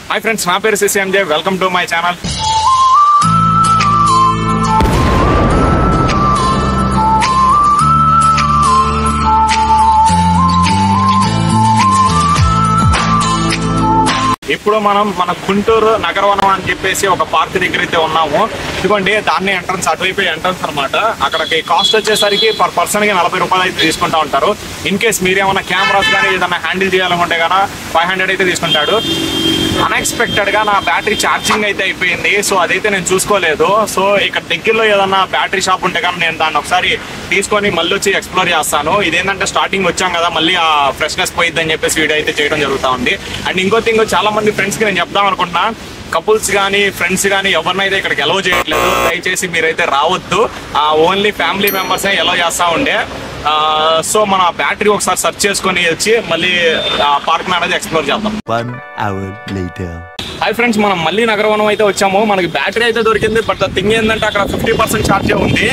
Hi friends, నా పేరు CCMJ. Welcome to my channel. ఇప్పుడు మనం మన గుంటూరు నగరవనం అని చెప్పేసి ఒక పార్క్ దగ్గర అయితే ఉన్నాము. ఇదిగోండి, దాన్ని ఎంట్రన్స్, అటువైపు ఎంట్రన్స్ అనమాట. అక్కడికి కాస్ట్ వచ్చేసరికి పర్ పర్సన్ కి 40 రూపాయలు అయితే తీసుకుంటా ఉంటారు. ఇన్ కేస్ మీరేమన్నా కెమెరాస్ కానీ ఏదైనా హ్యాండిల్ చేయాలనుకుంటే కానీ 500 అయితే తీసుకుంటాడు. అన్ఎక్స్పెక్టెడ్ గా నా బ్యాటరీ ఛార్జింగ్ అయితే అయిపోయింది. సో అదైతే నేను చూసుకోలేదు. సో ఇక్కడ దగ్గరలో ఏదన్నా బ్యాటరీ షాప్ ఉంటే కానీ నేను దాన్ని ఒకసారి తీసుకొని మళ్ళీ వచ్చి ఎక్స్ప్లోర్ చేస్తాను. ఇదేంటంటే స్టార్టింగ్ వచ్చాం కదా, మళ్ళీ ఆ ఫ్రెష్నెస్ పోయిద్దని చెప్పేసి వీడియో అయితే చేయడం జరుగుతూ ఉంది. అండ్ ఇంకో థింగ్, చాలా మంది ఫ్రెండ్స్ కి నేను చెప్దాం అనుకుంటున్నా, కపుల్స్ కానీ ఫ్రెండ్స్ కానీ ఎవరినైతే ఇక్కడికి ఎలవ్ చేయట్లేదు. దయచేసి మీరైతే రావద్దు. ఓన్లీ ఫ్యామిలీ మెంబర్సే ఎలవ్ చేస్తూ ఉండే. సో మన బ్యాటరీ ఒకసారి సెర్చ్ చేసుకొని వచ్చి మళ్ళీ పార్క్ అనేది ఎక్స్ప్లోర్ చేద్దాం. 1 hour later. హాయ్ ఫ్రెండ్స్, మనం మళ్ళీ నగరవనం అయితే వచ్చాము. మనకి బ్యాటరీ అయితే దొరికింది. బట్ థింగ్ ఏంటంటే అక్కడ 50% ఛార్జే ఉంది.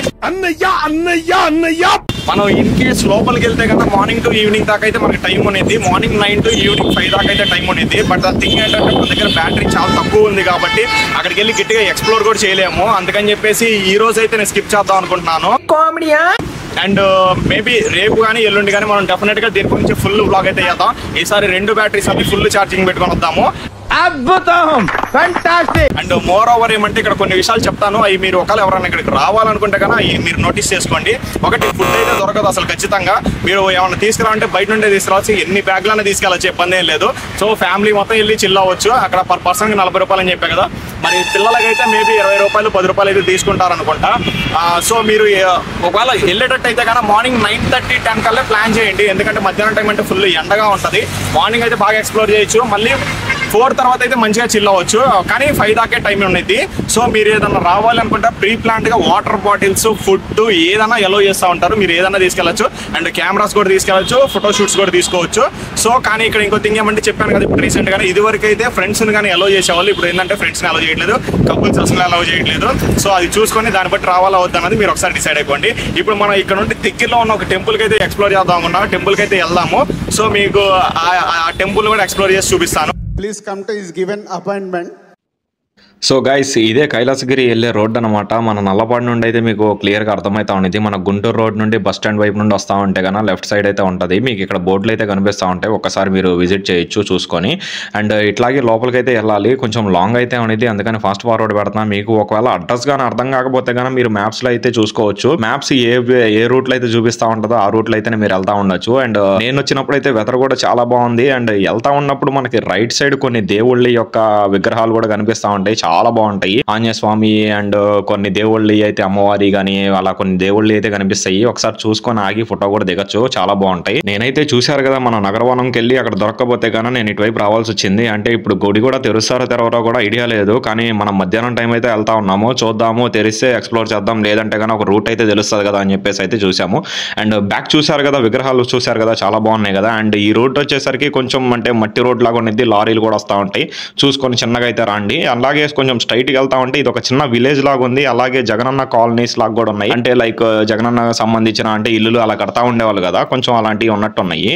మనం ఇన్ కేస్ లోపలికి వెళ్తే కన్నా మార్నింగ్ టు ఈవినింగ్ దాకా అయితే మనకి టైం ఉండేది. మార్నింగ్ 9 to ఈవినింగ్ 5 దాకా అయితే టైం ఉండేది. బట్ థింగ్ ఏంటంటే మన దగ్గర బ్యాటరీ చాలా తక్కువ ఉంది కాబట్టి అక్కడికి వెళ్ళి గట్టిగా ఎక్స్ప్లోర్ కూడా చేయలేము. అందుకని చెప్పేసి ఈ రోజు అయితే నేను స్కిప్ చేద్దాం అనుకుంటున్నాను. కామెడీయా? అండ్ మేబీ రేపు కానీ ఎల్లుండి కానీ మనం డెఫినెట్ గా దీని గురించి ఫుల్ వ్లాగ్ అయితే చేద్దాం. ఈసారి 2 బ్యాటరీస్ అవి ఫుల్ ఛార్జింగ్ పెట్టుకొని వద్దాము. అద్భుతం, ఫ్యాంటాస్టిక్. అండ్ మోర్ ఓవర్ ఏమంటే ఇక్కడ కొన్ని విషయాలు చెప్తాను. అవి మీరు ఒకవేళ ఎవరైనా ఇక్కడికి రావాలనుకుంటే కన్నా మీరు నోటీస్ చేసుకోండి. ఒకటి, ఫుడ్ అయితే దొరకదు అసలు ఖచ్చితంగా. మీరు ఏమైనా తీసుకురావాలంటే బయట నుండే తీసుకురావచ్చు. ఎన్ని బ్యాగ్లనే తీసుకెళ్ళచ్చు, ఇబ్బంది ఏం లేదు. సో ఫ్యామిలీ మొత్తం వెళ్ళి చిల్ అవ్వచ్చు. అక్కడ పర్ పర్సన్ కి 40 రూపాయలు అని చెప్పా కదా. మరి పిల్లలకైతే మేబీ 20 రూపాయలు 10 రూపాయలు అయితే తీసుకుంటారు అనుకుంటా. సో మీరు ఒకవేళ వెళ్ళేటట్టు అయితే కన్నా మార్నింగ్ 9:30 10 కల్లా ప్లాన్ చేయండి. ఎందుకంటే మధ్యాహ్నం టైం అంటే ఫుల్ ఎండగా ఉంటుంది. మార్నింగ్ అయితే బాగా ఎక్స్ప్లోర్ చేయొచ్చు. మళ్ళీ 4 తర్వాత అయితే మంచిగా చిల్ అవ్వచ్చు. కానీ 5 దాకే టైం ఉండేది. సో మీరు ఏదైనా రావాలనుకుంటే ప్రీ ప్లాన్డ్ గా వాటర్ బాటిల్స్, ఫుడ్ ఏదైనా ఎలో చేస్తూ ఉంటారు. మీరు ఏదైనా తీసుకెళ్ళచ్చు. అండ్ కెమెరాస్ కూడా తీసుకెళ్ళచ్చు, ఫోటో షూట్స్ కూడా తీసుకోవచ్చు. సో కానీ ఇక్కడ ఇంకో థింగ్ ఏమంటే చెప్పాను కదా ఇప్పుడు రీసెంట్ గానే, ఇది వరకు అయితే ఫ్రెండ్స్ ని కానీ ఎలో చేసేవాళ్ళు. ఇప్పుడు ఏంటంటే ఫ్రెండ్స్ ని అలో చేయట్లేదు, కపుల్స్ అసలు అలో చేయట్లేదు. సో అది చూసుకొని దాన్ని బట్టి రావాలా వద్దు అన్నది మీరు ఒకసారి డిసైడ్ అయిపోండి. ఇప్పుడు మనం ఇక్కడ నుండి దగ్గరలో ఉన్న ఒక టెంపుల్ కి అయితే ఎక్స్ప్లోర్ చేద్దాం అనుకున్నాం. టెంపుల్ కి అయితే వెళ్దాము. సో మీకు ఆ టెంపుల్ కూడా ఎక్స్ప్లోర్ చేసి చూపిస్తాను. Please come to his given appointment. So guys, ఇదే కైలాసగిరి వెళ్ళే రోడ్ అనమాట. మన నల్లపాడు నుండి అయితే మీకు క్లియర్గా అర్థమవుతా ఉండేది. మన గుంటూరు రోడ్ నుండి బస్ స్టాండ్ వైపు నుండి వస్తూ ఉంటే కన్నా లెఫ్ట్ సైడ్ అయితే ఉంటుంది. మీకు ఇక్కడ బోర్డులు అయితే కనిపిస్తూ ఉంటాయి. ఒక్కసారి మీరు విజిట్ చేయొచ్చు చూసుకొని. అండ్ ఇట్లాగే లోపలికి అయితే వెళ్ళాలి. కొంచెం లాంగ్ అయితే ఉండేది, అందుకని ఫాస్ట్ ఫార్వర్డ్ పెడతాను. మీకు ఒకవేళ అడ్రస్ కానీ అర్థం కాకపోతే కానీ మీరు మ్యాప్స్లో అయితే చూసుకోవచ్చు. మ్యాప్స్ ఏ రూట్లో అయితే చూపిస్తూ ఉంటుందో ఆ రూట్లో అయితే మీరు వెళ్తా ఉండొచ్చు. అండ్ నేను వచ్చినప్పుడు అయితే వెదర్ కూడా చాలా బాగుంది. అండ్ వెళ్తా ఉన్నప్పుడు మనకి రైట్ సైడ్ కొన్ని దేవుళ్ళ యొక్క విగ్రహాలు కూడా కనిపిస్తూ ఉంటాయి. చాలా బాగుంటాయి. ఆంజనేయ స్వామి అండ్ కొన్ని దేవుళ్ళి అయితే, అమ్మవారి గానీ అలా కొన్ని దేవుళ్ళు అయితే కనిపిస్తాయి. ఒకసారి చూసుకొని ఆగి ఫోటో కూడా దిగచ్చు. చాలా బాగుంటాయి. నేనైతే చూశారు కదా, మన నగరవనంకి వెళ్ళి అక్కడ దొరకకపోతే కానీ నేను ఇటువైపు రావాల్సి వచ్చింది. అంటే ఇప్పుడు గుడి కూడా తెరుస్తారో తెరవరో కూడా ఐడియా లేదు. కానీ మనం మధ్యాహ్నం టైం అయితే వెళ్తా ఉన్నాము. చూద్దాము, తెరిస్తే ఎక్స్ప్లోర్ చేద్దాం, లేదంటే కానీ ఒక రూట్ అయితే తెలుస్తుంది కదా అని చెప్పేసి అయితే చూసాము. అండ్ బ్యాక్ చూసారు కదా, విగ్రహాలు చూసారు కదా, చాలా బాగున్నాయి కదా. అండ్ ఈ రూట్ వచ్చేసరికి కొంచెం అంటే మట్టి రోడ్ లాగా ఉన్నది. లారీలు కూడా వస్తూ ఉంటాయి. చూసుకొని చిన్నగా అయితే రండి. అలాగే కొంచెం స్ట్రైట్కి వెళ్తా ఉంటే ఇది ఒక చిన్న విలేజ్ లాగా ఉంది. అలాగే జగనన్న కాలనీస్ లాగా కూడా ఉన్నాయి. అంటే లైక్ జగనన్న సంబంధించిన అంటే ఇల్లులు అలా కడతా ఉండేవాళ్ళు కదా, కొంచెం అలాంటివి ఉన్నట్టున్నాయి.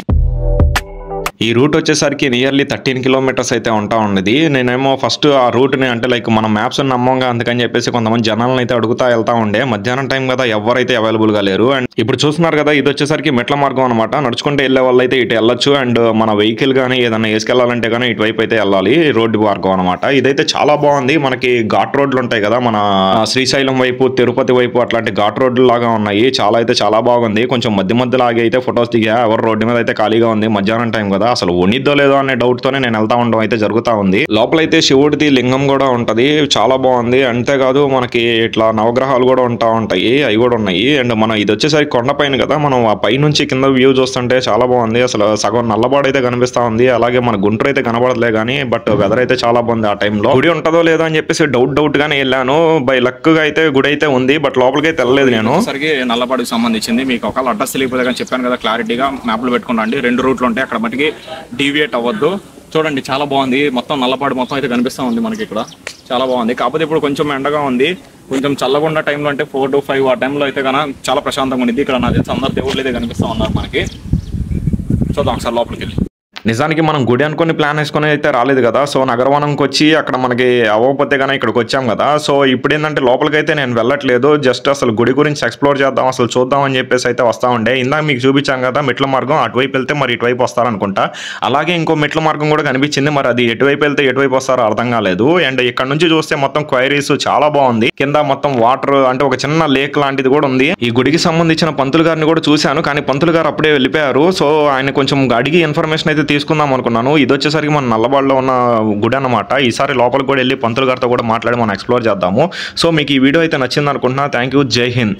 ఈ రూట్ వచ్చేసరికి నియర్లీ 13 కిలోమీటర్స్ అయితే ఉంటా ఉన్నది. నేనేమో ఫస్ట్ ఆ రూట్ని అంటే లైక్ మన మ్యాప్స్ నమ్మంగా, అందుకని చెప్పేసి కొంతమంది జనాలను అయితే అడుగుతా వెళ్తా ఉండే. మధ్యాహ్నం టైం కదా, ఎవరైతే అవైలబుల్గా లేరు. అండ్ ఇప్పుడు చూస్తున్నారు కదా, ఇది వచ్చేసరికి మెట్ల మార్గం అనమాట. నడుచుకుంటే వెళ్ళే వాళ్ళు అయితే ఇటు వెళ్ళొచ్చు. అండ్ మన వెహికల్ కానీ ఏదైనా వేసుకెళ్ళాలంటే కానీ ఇటువైపు అయితే వెళ్ళాలి. రోడ్డు మార్గం అనమాట. ఇదైతే చాలా బాగుంది. మనకి ఘాట్ రోడ్లు ఉంటాయి కదా, మన శ్రీశైలం వైపు, తిరుపతి వైపు అట్లాంటి ఘాట్ రోడ్లు లాగా ఉన్నాయి. చాలా బాగుంది. కొంచెం మధ్య లాగే అయితే ఫొటోస్ దిగా. ఎవరు రోడ్డు మీద అయితే ఖాళీగా ఉంది, మధ్యాహ్నం టైం కదా, అసలు ఉనిద్దో లేదో అనే డౌట్ తోనే నేను వెళ్తా ఉండడం అయితే జరుగుతా ఉంది. లోపలైతే శివుడిది లింగం కూడా ఉంటది. చాలా బాగుంది. అంతేకాదు మనకి ఇట్లా నవగ్రహాలు కూడా ఉంటాయి. అవి కూడా ఉన్నాయి. అండ్ మనం ఇది వచ్చేసరికి కొండపైన కదా, మనం ఆ పై నుంచి కింద వ్యూ చూస్తుంటే చాలా బాగుంది. అసలు సగం నల్లబాడు అయితే కనిపిస్తా ఉంది. అలాగే మన గుంటూరు అయితే కనబడలే కానీ, బట్ వెదర్ అయితే చాలా బాగుంది. ఆ టైంలో గుడి ఉంటుందో లేదో అని చెప్పేసి డౌట్ గానే వెళ్ళాను. బై లక్ గా అయితే గుడి అయితే ఉంది, బట్ లోపలికి అయితే వెళ్ళలేదు నేను. సరికి నల్లపాడుకి సంబంధించింది. మీకు ఒకవేళ అడ్రస్ తెలియకపోతే కానీ చెప్పాను కదా, క్లారిటీగా మ్యాప్లో పెట్టుకున్నాండి. 2 రూట్లు ఉంటాయి. అక్కడ మటుకి డీవియేట్ అవ్వద్దు. చూడండి, చాలా బాగుంది. మొత్తం నల్లపాడు మొత్తం అయితే కనిపిస్తూ ఉంది మనకి ఇక్కడ. చాలా బాగుంది. కాకపోతే ఇప్పుడు కొంచెం ఎండగా ఉంది. కొంచెం చల్లగుండ టైంలో అంటే 4 to 5 ఆ టైంలో అయితే కన్నా చాలా ప్రశాంతంగా ఉంది. ఇక్కడ నాకు తెలిసి అందరు దేవుళ్ళు అయితే కనిపిస్తూ ఉన్నారు మనకి. చూద్దాం ఒకసారి లోపలికి వెళ్ళి. నిజానికి మనం గుడి అనుకుని ప్లాన్ వేసుకుని అయితే రాలేదు కదా. సో నగరవనంకి వచ్చి అక్కడ మనకి అవ్వకపోతే కానీ ఇక్కడికి వచ్చాం కదా. సో ఇప్పుడు ఏంటంటే లోపలికి అయితే నేను వెళ్ళట్లేదు, జస్ట్ అసలు గుడి గురించి ఎక్స్ప్లోర్ చేద్దాం, అసలు చూద్దాం అని చెప్పేసి అయితే వస్తా ఉండే. ఇందాక మీకు చూపించాం కదా మెట్ల మార్గం, అటువైపు వెళ్తే మరి ఇటువైపు వస్తారనుకుంటా. అలాగే ఇంకో మెట్ల మార్గం కూడా కనిపించింది, మరి అది ఎటువైపు వెళ్తే ఎటువైపు వస్తారో అర్థం కాలేదు. అండ్ ఇక్కడ నుంచి చూస్తే మొత్తం క్వైరీస్ చాలా బాగుంది, కింద మొత్తం వాటర్ అంటే ఒక చిన్న లేక్ లాంటిది కూడా ఉంది. ఈ గుడికి సంబంధించిన పంతులు గారిని కూడా చూశాను, కానీ పంతులు గారు అప్పుడే వెళ్ళిపోయారు. సో ఆయన కొంచెం అడిగి ఇన్ఫర్మేషన్ అయితే తీసుకుందాం అనుకున్నాను. ఇది వచ్చేసరికి మన నల్లబాడులో ఉన్న గుడి అన్నమాట. ఈసారి లోపలికి కూడా వెళ్ళి పంతులు గారితో కూడా మాట్లాడి మనం ఎక్స్ప్లోర్ చేద్దాము. సో మీకు ఈ వీడియో అయితే నచ్చింది అనుకుంటున్నా. థ్యాంక్ యూ, జై హింద్.